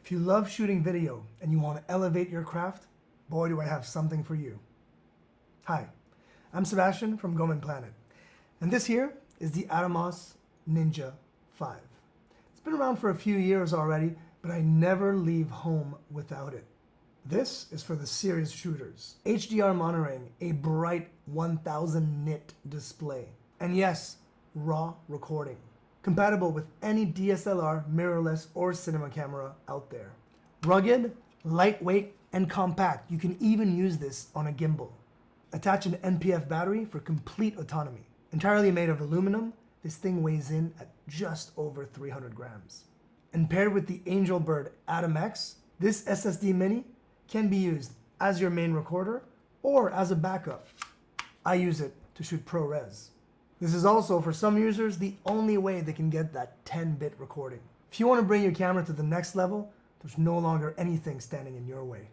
If you love shooting video and you want to elevate your craft, boy do I have something for you. Hi, I'm Sebastian from Goman Planet, and this here is the Atomos Ninja 5. It's been around for a few years already, but I never leave home without it. This is for the serious shooters. HDR monitoring, a bright 1000 nit display, and yes, raw recording. Compatible with any DSLR, mirrorless, or cinema camera out there. Rugged, lightweight, and compact. You can even use this on a gimbal. Attach an NPF battery for complete autonomy. Entirely made of aluminum, this thing weighs in at just over 300 grams. And paired with the Angelbird Atom X, this SSD Mini can be used as your main recorder or as a backup. I use it to shoot ProRes. This is also, for some users, the only way they can get that 10-bit recording. If you want to bring your camera to the next level, there's no longer anything standing in your way.